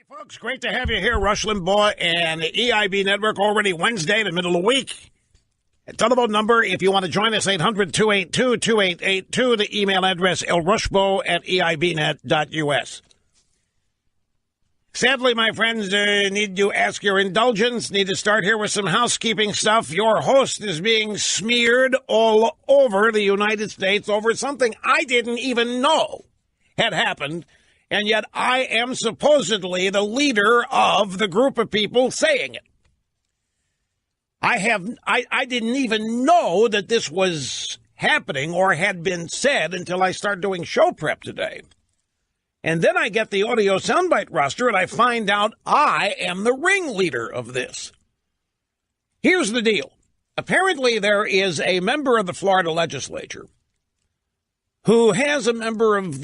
Folks, great to have you here. Rush Limbaugh and the EIB Network, already Wednesday, the middle of the week. A telephone number, if you want to join us, 800-282-2882. The email address, lrushbo@eibnet.us. Sadly, my friends, need to ask your indulgence. Need to start here with some housekeeping stuff. Your host is being smeared all over the United States over something I didn't even know had happened. And yet I am supposedly the leader of the group of people saying it. I didn't even know that this was happening or had been said until I started doing show prep today. And then I get the audio soundbite roster and I find out I am the ringleader of this. Here's the deal. Apparently there is a member of the Florida legislature who has a member of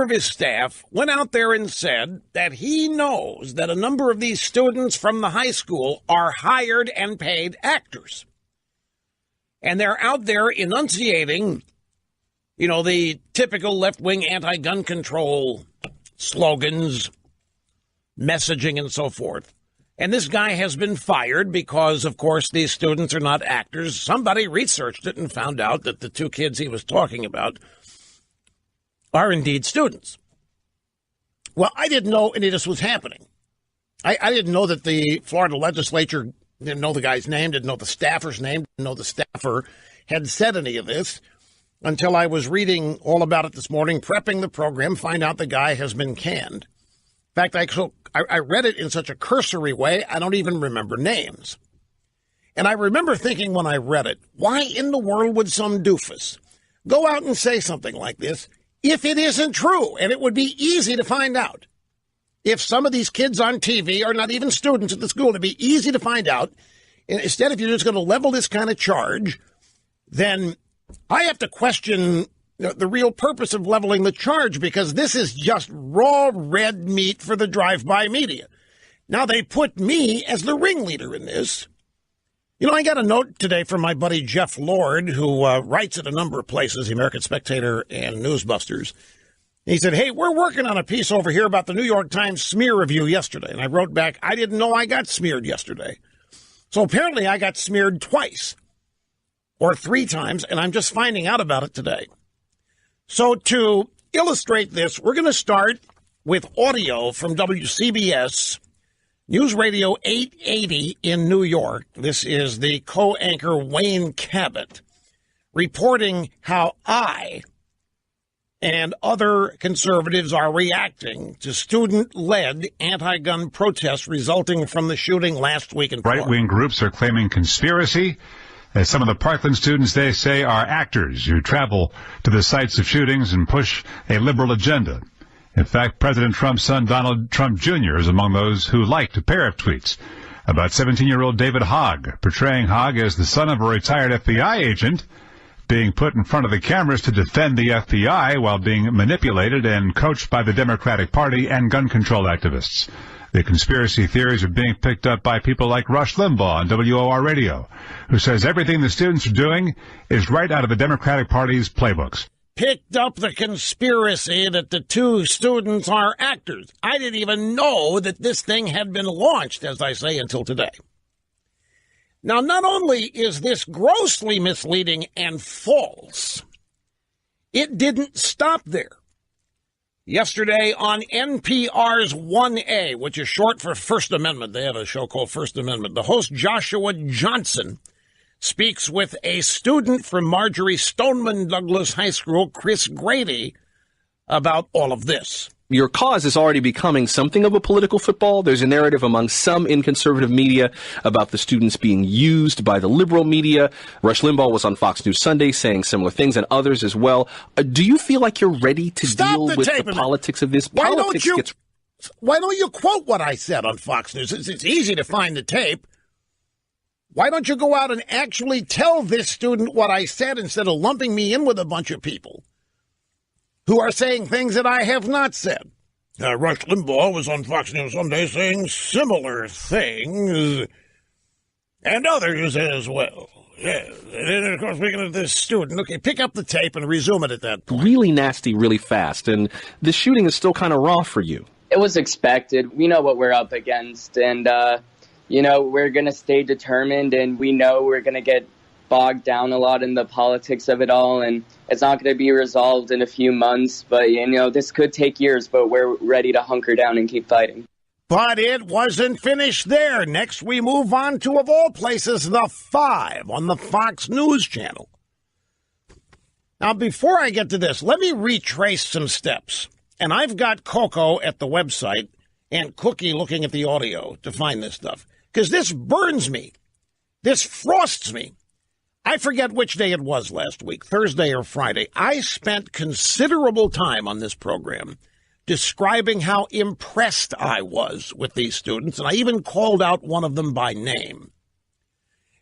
his staff went out there and said that he knows that a number of these students from the high school are hired and paid actors. And they're out there enunciating, the typical left-wing anti-gun control slogans, messaging, and so forth. And this guy has been fired because, of course, these students are not actors. Somebody researched it and found out that the two kids he was talking about are indeed students. Well, I didn't know any of this was happening. I didn't know that the Florida legislature didn't know the guy's name, didn't know the staffer's name, didn't know the staffer had said any of this until I was reading all about it this morning, prepping the program, find out the guy has been canned. In fact, I read it in such a cursory way, I don't even remember names. And I remember thinking when I read it, why in the world would some doofus go out and say something like this if it isn't true? And it would be easy to find out. If some of these kids on TV are not even students at the school, it'd be easy to find out. And instead, if you're just going to level this kind of charge, then I have to question the real purpose of leveling the charge, because this is just raw red meat for the drive-by media. Now, they put me as the ringleader in this. I got a note today from my buddy Jeff Lord, who writes at a number of places, the American Spectator and Newsbusters. He said, hey, we're working on a piece over here about the New York Times smear review yesterday. And I wrote back, I didn't know I got smeared yesterday. So apparently I got smeared twice or 3 times, and I'm just finding out about it today. So to illustrate this, we're going to start with audio from WCBS News Radio 880 in New York. This is the co-anchor Wayne Cabot reporting how I and other conservatives are reacting to student-led anti-gun protests resulting from the shooting last week in Florida. Right-wing groups are claiming conspiracy, as some of the Parkland students, they say, are actors who travel to the sites of shootings and push a liberal agenda. In fact, President Trump's son, Donald Trump Jr., is among those who liked a pair of tweets about 17-year-old David Hogg, portraying Hogg as the son of a retired FBI agent being put in front of the cameras to defend the FBI while being manipulated and coached by the Democratic Party and gun control activists. The conspiracy theories are being picked up by people like Rush Limbaugh on WOR Radio, who says everything the students are doing is right out of the Democratic Party's playbooks. Picked up the conspiracy that the two students are actors. I didn't even know that this thing had been launched, as I say, until today. Now, not only is this grossly misleading and false, it didn't stop there. Yesterday on NPR's 1A, which is short for First Amendment, they have a show called First Amendment, the host Joshua Johnson speaks with a student from Marjorie Stoneman Douglas High School, Chris Grady, about all of this. Your cause is already becoming something of a political football. There's a narrative among some in conservative media about the students being used by the liberal media. Rush Limbaugh was on Fox News Sunday saying similar things, and others as well. Do you feel like you're ready to deal with the politics of this? Why don't you quote what I said on Fox News? It's easy to find the tape. Why don't you go out and actually tell this student what I said instead of lumping me in with a bunch of people who are saying things that I have not said? Rush Limbaugh was on Fox News Sunday saying similar things, and others as well. Yeah, and of course, speaking of this student, okay, pick up the tape and resume it at that point. Really nasty, really fast, and this shooting is still kind of raw for you. It was expected. We know what we're up against, and, we're going to stay determined, and we know we're going to get bogged down a lot in the politics of it all, and it's not going to be resolved in a few months, but, this could take years, but we're ready to hunker down and keep fighting. But it wasn't finished there. Next, we move on to, of all places, The Five on the Fox News channel. Now, before I get to this, let me retrace some steps. And I've got Coco at the website and Cookie looking at the audio to find this stuff. Because this burns me. This frosts me. I forget which day it was last week, Thursday or Friday. I spent considerable time on this program describing how impressed I was with these students, and I even called out one of them by name.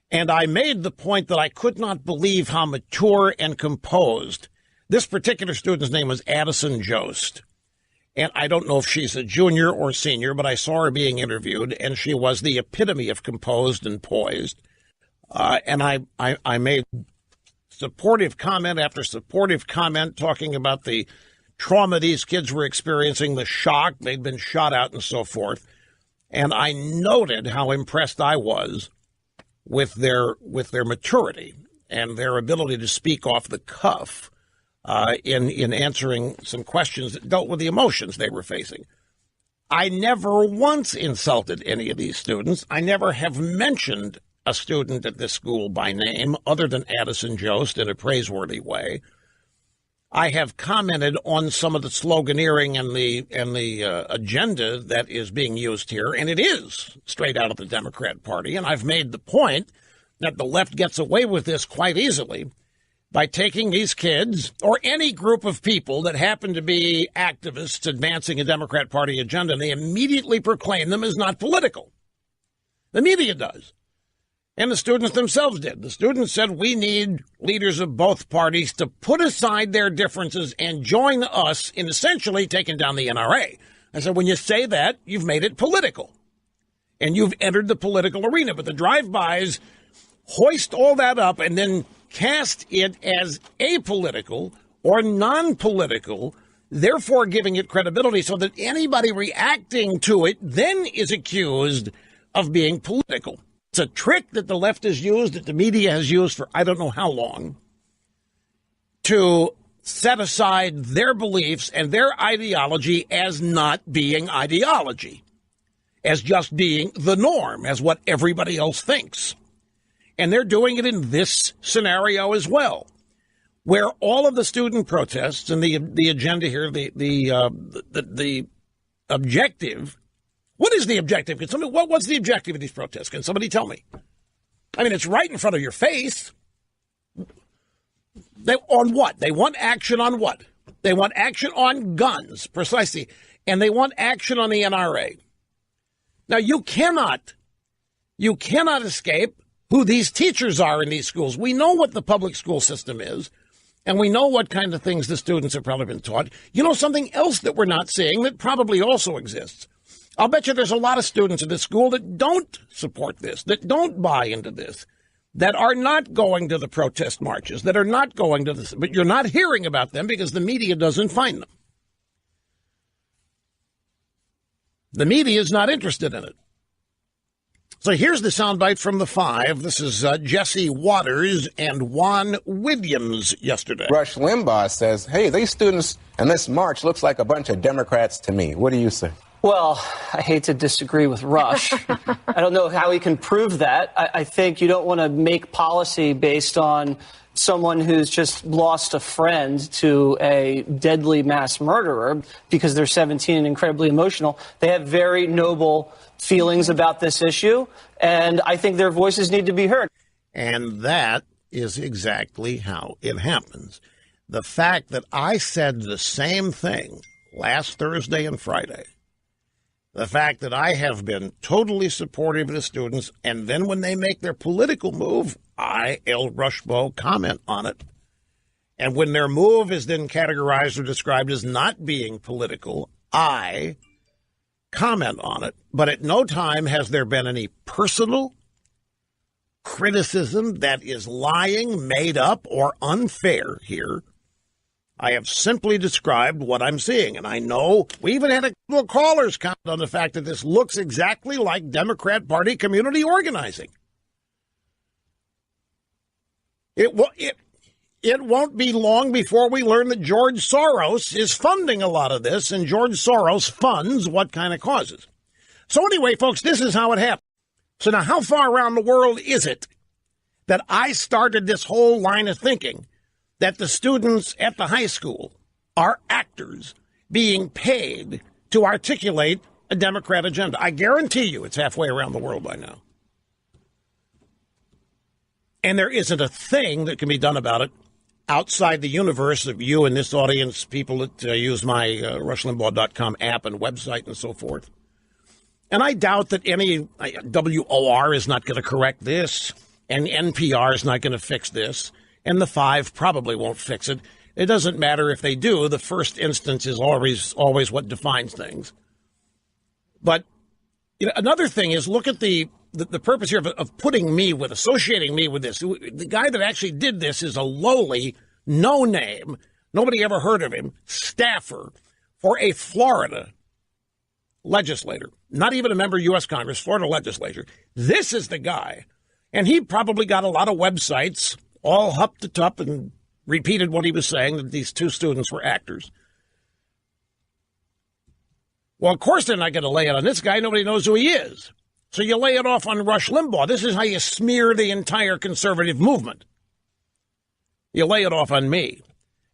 And I made the point that I could not believe how mature and composed. This particular student's name was Addison Jost. And I don't know if she's a junior or senior, but I saw her being interviewed, and she was the epitome of composed and poised. And I made supportive comment after supportive comment talking about the trauma these kids were experiencing, the shock, they'd been shot out and so forth. And I noted how impressed I was with their maturity and their ability to speak off the cuff in answering some questions that dealt with the emotions they were facing. I never once insulted any of these students. I never have mentioned a student at this school by name other than Addison Jost in a praiseworthy way. I have commented on some of the sloganeering and the agenda that is being used here, and it is straight out of the Democrat Party. And I've made the point that the left gets away with this quite easily by taking these kids or any group of people that happen to be activists advancing a Democrat Party agenda, and they immediately proclaim them as not political. The media does. And the students themselves did. The students said, we need leaders of both parties to put aside their differences and join us in essentially taking down the NRA. I said, when you say that, you've made it political. And you've entered the political arena. But the drive-bys hoist all that up and then cast it as apolitical or non-political, therefore giving it credibility so that anybody reacting to it then is accused of being political. It's a trick that the left has used, that the media has used for I don't know how long, to set aside their beliefs and their ideology as not being ideology, as just being the norm, as what everybody else thinks. And they're doing it in this scenario as well, where all of the student protests and the agenda here, the objective. What is the objective? What's the objective of these protests? Can somebody tell me? I mean, it's right in front of your face. On what? They want action on what? They want action on guns, precisely. And they want action on the NRA. Now, you cannot escape who these teachers are in these schools. We know what the public school system is, and we know what kind of things the students have probably been taught. You know something else that we're not seeing that probably also exists? I'll bet you there's a lot of students in this school that don't support this, that don't buy into this, that are not going to the protest marches, that are not going to this, but you're not hearing about them because the media doesn't find them. The media is not interested in it. So here's the soundbite from The Five. This is Jesse Waters and Juan Williams yesterday. Rush Limbaugh says, hey, these students and this march looks like a bunch of Democrats to me. What do you say? Well, I hate to disagree with Rush. I don't know how he can prove that. I think you don't want to make policy based on someone who's just lost a friend to a deadly mass murderer because they're 17 and incredibly emotional. They have very noble feelings about this issue, and I think their voices need to be heard. And that is exactly how it happens. The fact that I said the same thing last Thursday and Friday, the fact that I have been totally supportive of the students, and then when they make their political move, I, El Rushbo, comment on it. And when their move is then categorized or described as not being political, I comment on it. But at no time has there been any personal criticism that is lying, made up, or unfair here. I have simply described what I'm seeing. And I know we even had a little callers comment on the fact that this looks exactly like Democrat Party community organizing. It won't be long before we learn that George Soros is funding a lot of this, and George Soros funds what kind of causes. So anyway, folks, this is how it happened. So now how far around the world is it that I started this whole line of thinking that the students at the high school are actors being paid to articulate a Democrat agenda? I guarantee you it's halfway around the world by now. And there isn't a thing that can be done about it outside the universe of you and this audience, people that use my RushLimbaugh.com app and website and so forth. And I doubt that any WOR is not going to correct this, and NPR is not going to fix this, and the Five probably won't fix it. It doesn't matter if they do. The first instance is always what defines things. But another thing is, look at the purpose here of associating me with this. The guy that actually did this is a lowly, no-name, nobody ever heard of him, staffer for a Florida legislator, not even a member of U.S. Congress, Florida legislature. This is the guy. And he probably got a lot of websites all hupped it up and repeated what he was saying, that these two students were actors. Well, of course they're not going to lay it on this guy. Nobody knows who he is. So you lay it off on Rush Limbaugh. This is how you smear the entire conservative movement. You lay it off on me.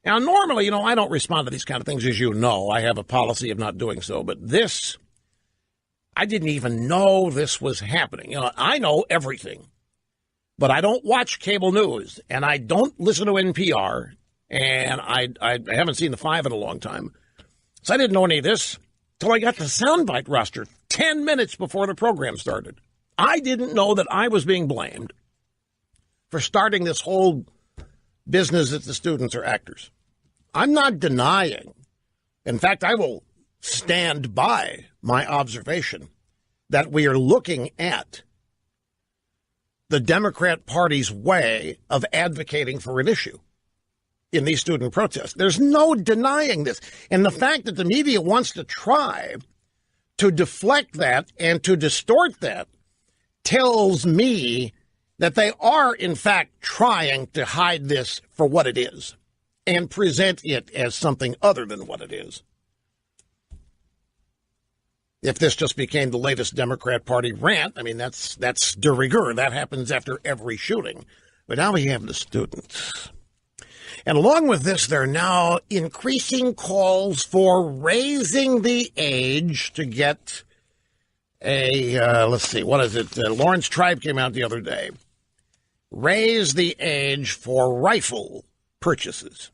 Now, normally, I don't respond to these kind of things, as you know. I have a policy of not doing so. But this, I didn't even know this was happening. I know everything. But I don't watch cable news, and I don't listen to NPR, and I haven't seen the Five in a long time. So I didn't know any of this till I got the soundbite roster 10 minutes before the program started. I didn't know that I was being blamed for starting this whole business that the students are actors. I'm not denying. In fact, I will stand by my observation that we are looking at the Democrat Party's way of advocating for an issue in these student protests. There's no denying this. And the fact that the media wants to try to deflect that and to distort that tells me that they are, in fact, trying to hide this for what it is and present it as something other than what it is. If this just became the latest Democrat Party rant, I mean, that's de rigueur. That happens after every shooting. But now we have the students. And along with this, there are now increasing calls for raising the age to get let's see, what is it? Lawrence Tribe came out the other day. Raise the age for rifle purchases.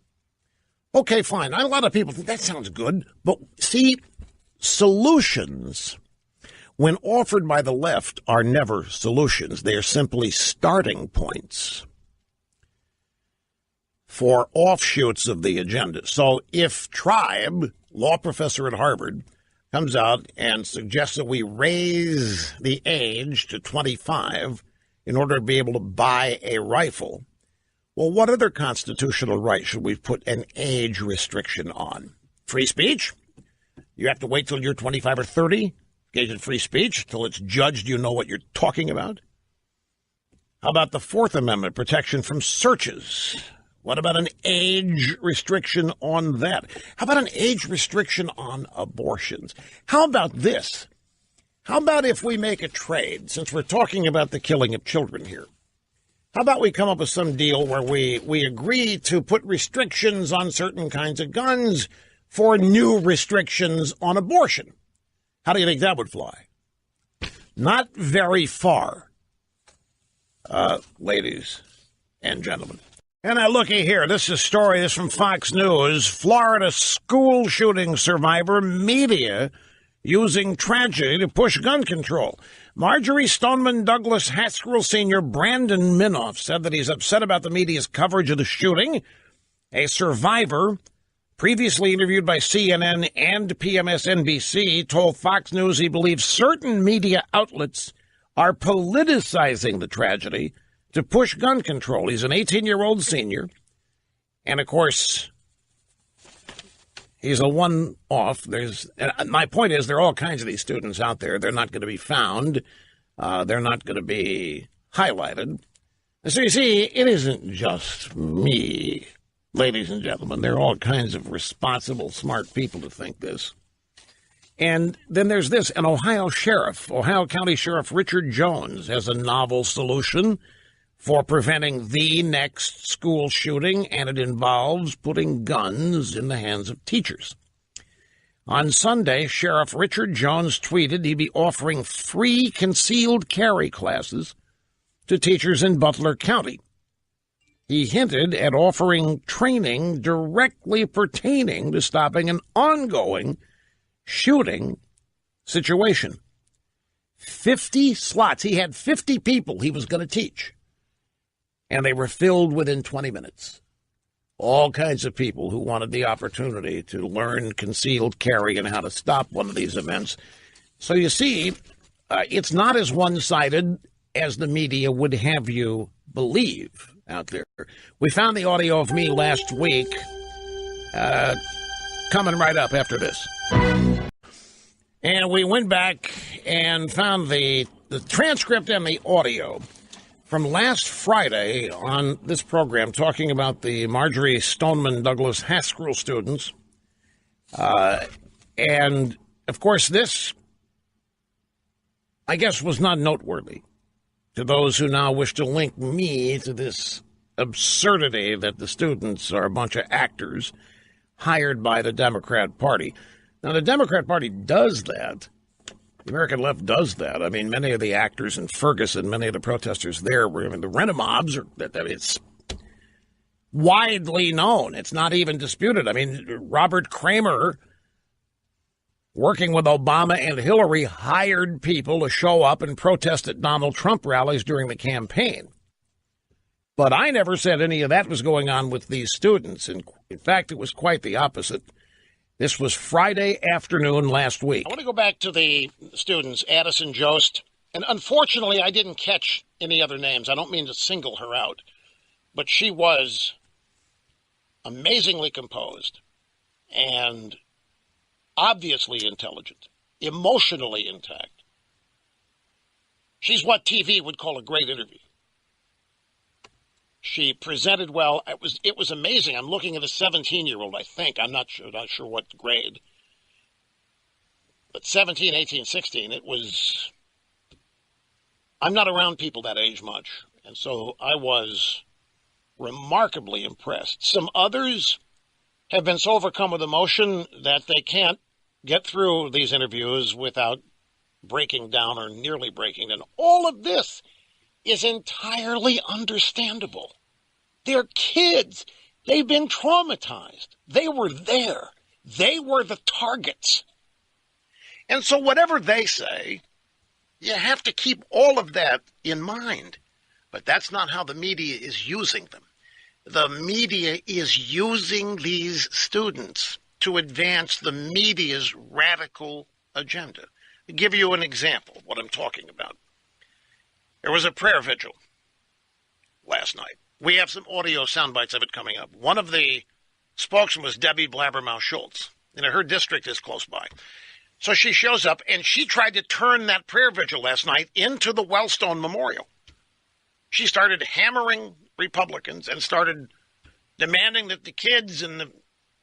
Okay, fine. A lot of people think that sounds good. But see, solutions, when offered by the left, are never solutions. They are simply starting points for offshoots of the agenda. So if Tribe, law professor at Harvard, comes out and suggests that we raise the age to 25 in order to be able to buy a rifle, well, what other constitutional right should we put an age restriction on? Free speech? You have to wait till you're 25 or 30, engage in free speech, till it's judged you know what you're talking about? How about the Fourth Amendment, protection from searches? What about an age restriction on that? How about an age restriction on abortions? How about this? How about if we make a trade, since we're talking about the killing of children here? How about we come up with some deal where we agree to put restrictions on certain kinds of guns for new restrictions on abortion? How do you think that would fly? Not very far, ladies and gentlemen. And now looky here, this is a story, this is from Fox News. Florida school shooting survivor, media using tragedy to push gun control. Marjorie Stoneman Douglas Haskell Sr. Brandon Minoff said that he's upset about the media's coverage of the shooting. A survivor, previously interviewed by CNN and PMSNBC, told Fox News he believes certain media outlets are politicizing the tragedy to push gun control. He's an 18-year-old senior. And, of course, He's a one-off. My point is there are all kinds of these students out there. They're not going to be found. They're not going to be highlighted. So you see, it isn't just me, ladies and gentlemen. There are all kinds of responsible, smart people to think this. And then there's this. An Ohio County Sheriff Richard Jones has a novel solution for preventing the next school shooting, and it involves putting guns in the hands of teachers. On Sunday, Sheriff Richard Jones tweeted he'd be offering free concealed carry classes to teachers in Butler County. He hinted at offering training directly pertaining to stopping an ongoing shooting situation. 50 slots. He had 50 people he was going to teach, and they were filled within 20 minutes. All kinds of people who wanted the opportunity to learn concealed carry and how to stop one of these events. So you see, it's not as one-sided as the media would have you believe out there. We found the audio of me last week, coming right up after this. And we went back and found the transcript and the audio from last Friday on this program, talking about the Marjorie Stoneman Douglas Haskell students. And, of course, this, I guess, was not noteworthy to those who now wish to link me to this absurdity that the students are a bunch of actors hired by the Democrat Party. Now, the Democrat Party does that. The American left does that. I mean, many of the actors in Ferguson, many of the protesters there were, the rent-a-mobs, it's widely known. It's not even disputed. I mean, Robert Kramer, working with Obama and Hillary, hired people to show up and protest at Donald Trump rallies during the campaign. But I never said any of that was going on with these students. And in fact, it was quite the opposite. This was Friday afternoon last week. I want to go back to the students, Addison Jost. And unfortunately, I didn't catch any other names. I don't mean to single her out. But she was amazingly composed and obviously intelligent, emotionally intact. She's what TV would call a great interview. She presented well. It was amazing. I'm looking at a 17-year-old, I think. I'm not sure what grade. But 17, 18, 16, it was... I'm not around people that age much, and so I was remarkably impressed. Some others have been so overcome with emotion that they can't get through these interviews without breaking down or nearly breaking down. All of this is entirely understandable. They're kids. They've been traumatized. They were there. They were the targets. And so whatever they say, you have to keep all of that in mind. But that's not how the media is using them. The media is using these students to advance the media's radical agenda. I'll give you an example of what I'm talking about. There was a prayer vigil last night. We have some audio sound bites of it coming up. One of the spokesmen was Debbie Blabbermouth Schultz, and her district is close by. So she shows up, and she tried to turn that prayer vigil last night into the Wellstone Memorial. She started hammering Republicans and started demanding that the kids and the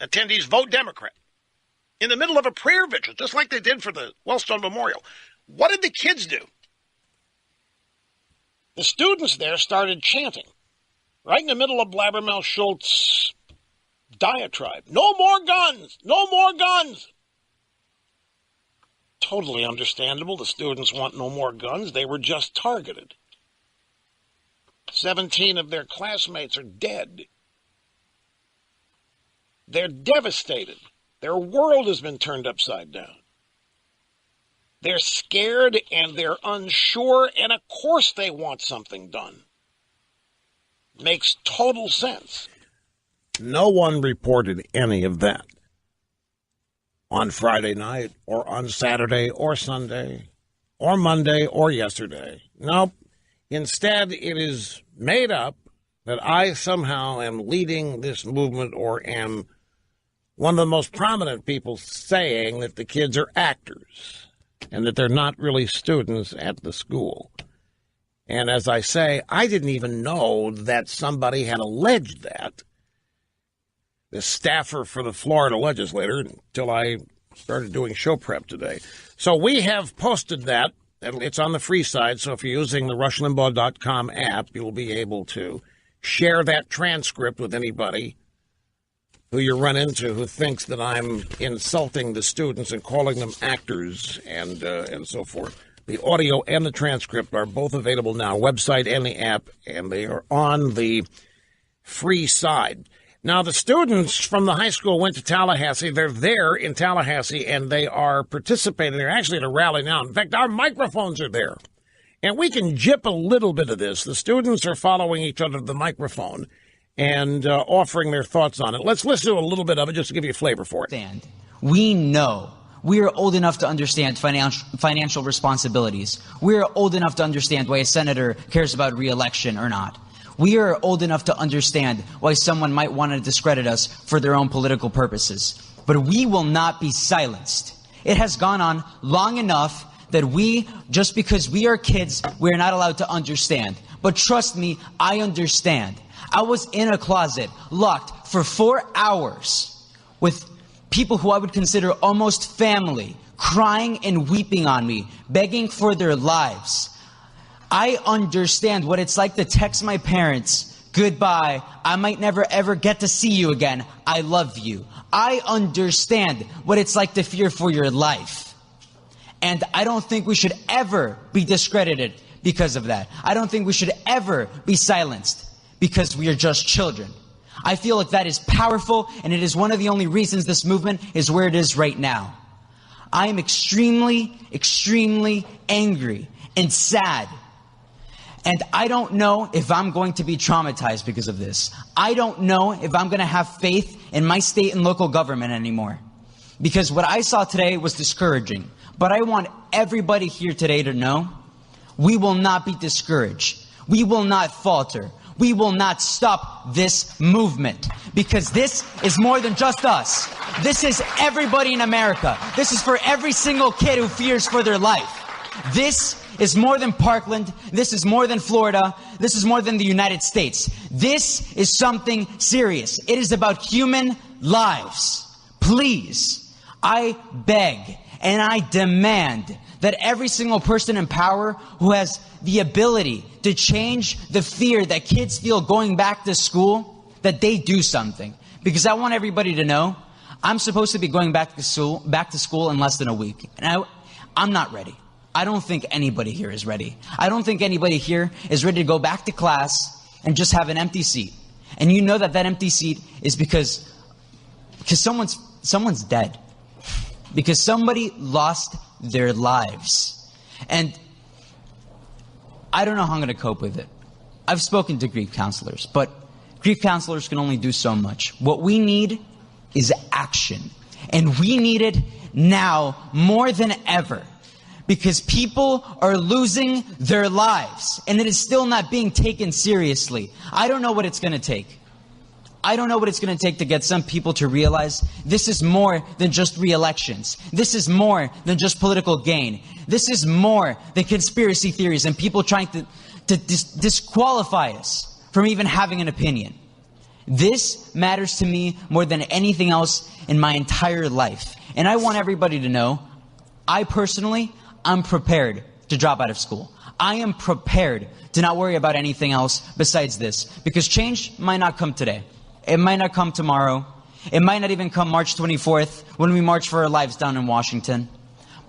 attendees vote Democrat in the middle of a prayer vigil, just like they did for the Wellstone Memorial. What did the kids do? The students there started chanting right in the middle of Blabbermouth Schultz's diatribe. No more guns! No more guns! Totally understandable. The students want no more guns. They were just targeted. 17 of their classmates are dead. They're devastated. Their world has been turned upside down. They're scared and they're unsure, and of course they want something done. Makes total sense. No one reported any of that on Friday night or on Saturday or Sunday or Monday or yesterday. Nope. Instead, it is made up that I somehow am leading this movement or am one of the most prominent people saying that the kids are actors and that they're not really students at the school. And as I say, I didn't even know that somebody had alleged that, the staffer for the Florida legislator, until I started doing show prep today. So we have posted that. It's on the free side, so if you're using the RushLimbaugh.com app, you'll be able to share that transcript with anybody who you run into who thinks that I'm insulting the students and calling them actors and so forth. The audio and the transcript are both available now, website and the app, and they are on the free side. Now, the students from the high school went to Tallahassee. They're there in Tallahassee, and they are participating. They're actually at a rally now. In fact, our microphones are there. And we can jip a little bit of this. The students are following each other to the microphone and offering their thoughts on it. Let's listen to a little bit of it just to give you a flavor for it. We know we are old enough to understand financial responsibilities. We are old enough to understand why a senator cares about re-election or not. We are old enough to understand why someone might want to discredit us for their own political purposes. But we will not be silenced. It has gone on long enough that just because we are kids, we are not allowed to understand. But trust me, I understand. I was in a closet, locked for 4 hours with people who I would consider almost family, crying and weeping on me, begging for their lives. I understand what it's like to text my parents, goodbye, I might never ever get to see you again, I love you. I understand what it's like to fear for your life. And I don't think we should ever be discredited because of that. I don't think we should ever be silenced because we are just children. I feel like that is powerful, and it is one of the only reasons this movement is where it is right now. I am extremely, extremely angry and sad. And I don't know if I'm going to be traumatized because of this. I don't know if I'm going to have faith in my state and local government anymore. Because what I saw today was discouraging. But I want everybody here today to know we will not be discouraged. We will not falter. We will not stop this movement. Because this is more than just us. This is everybody in America. This is for every single kid who fears for their life. This is more than Parkland. This is more than Florida. This is more than the United States. This is something serious. It is about human lives. Please, I beg and I demand that every single person in power who has the ability to change the fear that kids feel going back to school, that they do something. Because I want everybody to know I'm supposed to be going back to school in less than a week. And I'm not ready. I don't think anybody here is ready. I don't think anybody here is ready to go back to class and just have an empty seat. And you know that empty seat is because someone's dead. Because somebody lost their lives. And I don't know how I'm going to cope with it. I've spoken to grief counselors, but grief counselors can only do so much. What we need is action. And we need it now more than ever. Because people are losing their lives, and it is still not being taken seriously. I don't know what it's going to take. I don't know what it's going to take to get some people to realize this is more than just re-elections. This is more than just political gain. This is more than conspiracy theories and people trying to disqualify us from even having an opinion. This matters to me more than anything else in my entire life. And I want everybody to know, I'm prepared to drop out of school. I am prepared to not worry about anything else besides this. Because change might not come today. It might not come tomorrow. It might not even come March 24th when we march for our lives down in Washington.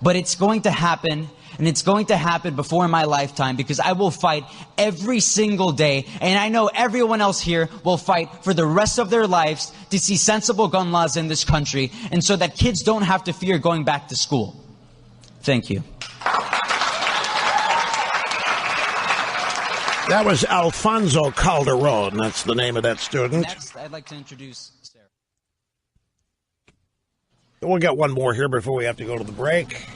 But it's going to happen, and it's going to happen before my lifetime because I will fight every single day. And I know everyone else here will fight for the rest of their lives to see sensible gun laws in this country and so that kids don't have to fear going back to school. Thank you. That was Alfonso Calderon. That's the name of that student. Next, I'd like to introduce Sarah. We'll get one more here before we have to go to the break.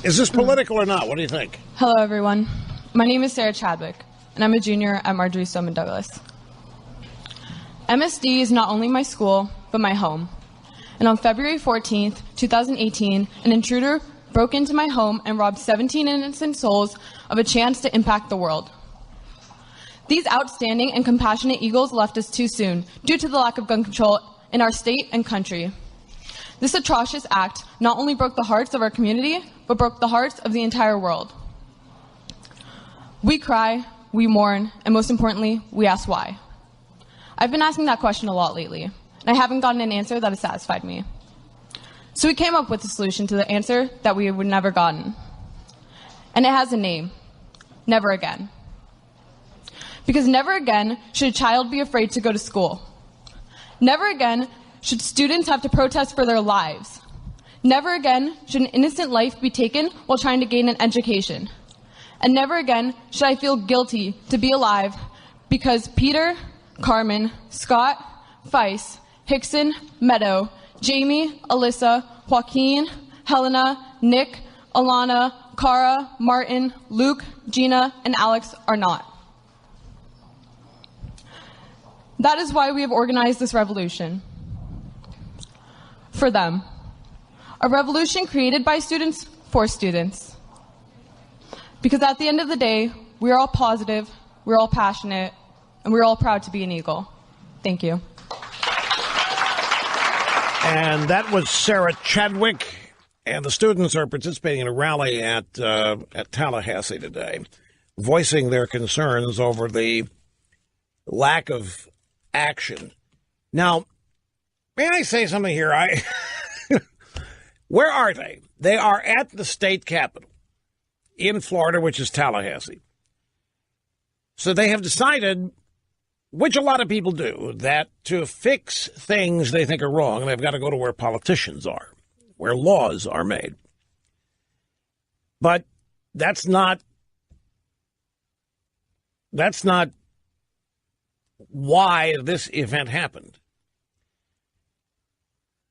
Is this political or not? What do you think? Hello, everyone. My name is Sarah Chadwick, and I'm a junior at Marjorie Stoneman Douglas. MSD is not only my school, but my home. And on February 14th, 2018, an intruder broke into my home and robbed 17 innocent souls of a chance to impact the world. These outstanding and compassionate Eagles left us too soon due to the lack of gun control in our state and country. This atrocious act not only broke the hearts of our community, but broke the hearts of the entire world. We cry, we mourn, and most importantly, we ask why. I've been asking that question a lot lately, and I haven't gotten an answer that has satisfied me. So we came up with a solution to the answer that we would never gotten. And it has a name: Never Again. Because never again should a child be afraid to go to school. Never again should students have to protest for their lives. Never again should an innocent life be taken while trying to gain an education. And never again should I feel guilty to be alive because Peter, Carmen, Scott, Feist, Hickson, Meadow, Jamie, Alyssa, Joaquin, Helena, Nick, Alana, Cara, Martin, Luke, Gina, and Alex are not. That is why we have organized this revolution. For them. A revolution created by students for students. Because at the end of the day, we're all positive, we're all passionate, and we're all proud to be an Eagle. Thank you. And that was Sarah Chadwick, and the students are participating in a rally at Tallahassee today, voicing their concerns over the lack of action. Now, may I say something here? Where are they? They are at the state capitol in Florida, which is Tallahassee. So they have decided, which a lot of people do, that to fix things they think are wrong, they've got to go to where politicians are, where laws are made. But that's not why this event happened.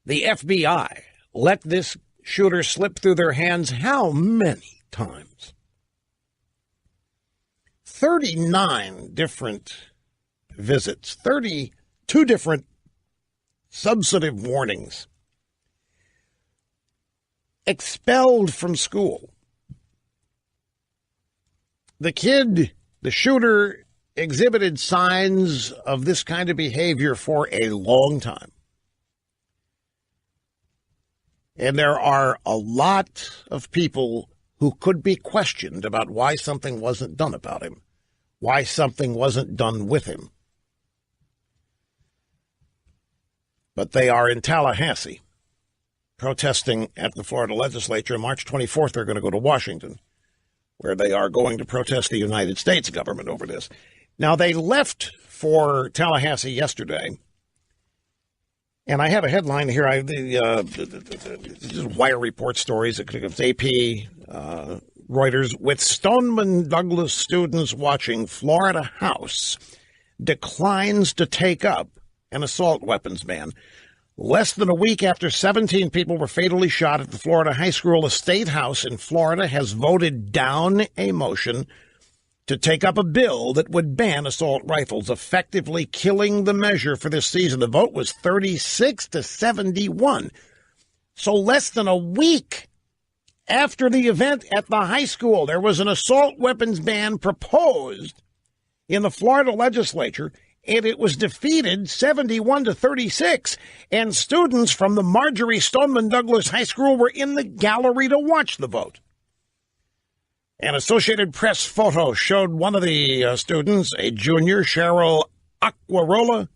The FBI let this shooter slip through their hands how many times? 39 different visits, 32 different substantive warnings, expelled from school. The shooter, exhibited signs of this kind of behavior for a long time. And there are a lot of people who could be questioned about why something wasn't done about him, why something wasn't done with him. But they are in Tallahassee, protesting at the Florida legislature. March 24th, they're going to go to Washington, where they are going to protest the United States government over this. Now, they left for Tallahassee yesterday, and I have a headline here. Just wire report stories. It's AP, Reuters. With Stoneman Douglas students watching, Florida House declines to take up an assault weapons ban. Less than a week after 17 people were fatally shot at the Florida high school, a state house in Florida has voted down a motion to take up a bill that would ban assault rifles, effectively killing the measure for this season. The vote was 36-71. So less than a week after the event at the high school, there was an assault weapons ban proposed in the Florida legislature, and it was defeated 71-36. And students from the Marjorie Stoneman Douglas High School were in the gallery to watch the vote. An Associated Press photo showed one of the students, a junior, Cheryl Aquarola,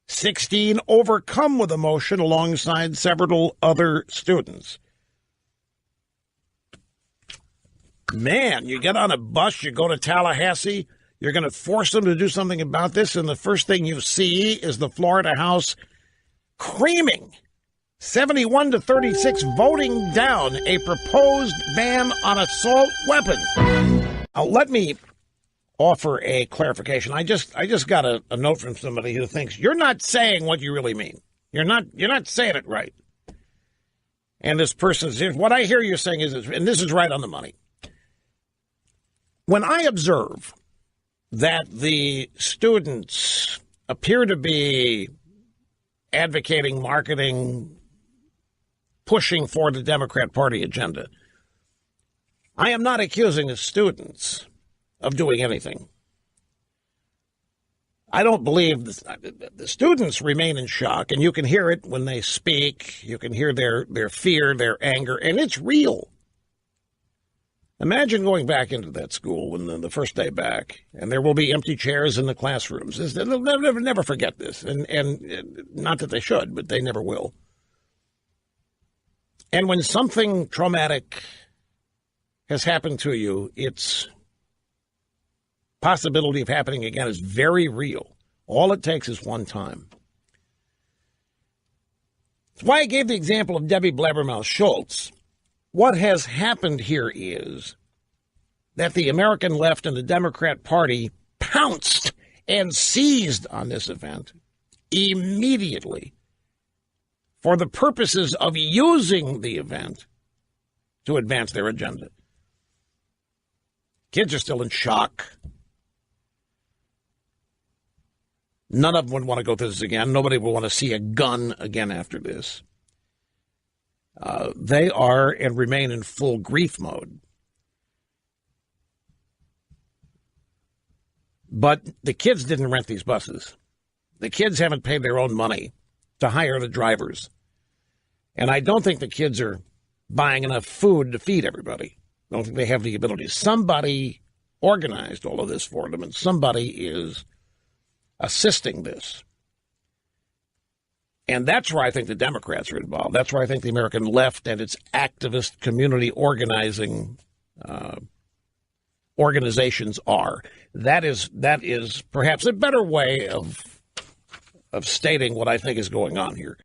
16, overcome with emotion alongside several other students. Man, you get on a bus, you go to Tallahassee, you're going to force them to do something about this, and the first thing you see is the Florida House creaming 71-36, voting down a proposed ban on assault weapons. Now, let me offer a clarification. I just got a note from somebody who thinks you're not saying what you really mean. You're not saying it right. And this person says, what I hear you saying is, and this is right on the money. When I observe that the students appear to be advocating, marketing, pushing for the Democrat Party agenda. I am not accusing the students of doing anything. I don't believe the students remain in shock, and you can hear it when they speak. You can hear their fear, their anger, and it's real. Imagine going back into that school when the first day back, and there will be empty chairs in the classrooms. They'll never forget this, and not that they should, but they never will. And when something traumatic has happened to you, its possibility of happening again is very real. All it takes is one time. That's why I gave the example of Debbie Blabbermouth Schultz. What has happened here is that the American left and the Democrat Party pounced and seized on this event immediately for the purposes of using the event to advance their agenda. Kids are still in shock. None of them would want to go through this again. Nobody would want to see a gun again after this. They are and remain in full grief mode. But the kids didn't rent these buses. The kids haven't paid their own money to hire the drivers. And I don't think the kids are buying enough food to feed everybody. I don't think they have the ability. Somebody organized all of this for them, and somebody is assisting this. And that's where I think the Democrats are involved. That's where I think the American left and its activist community organizing organizations are. That is perhaps a better way of stating what I think is going on here.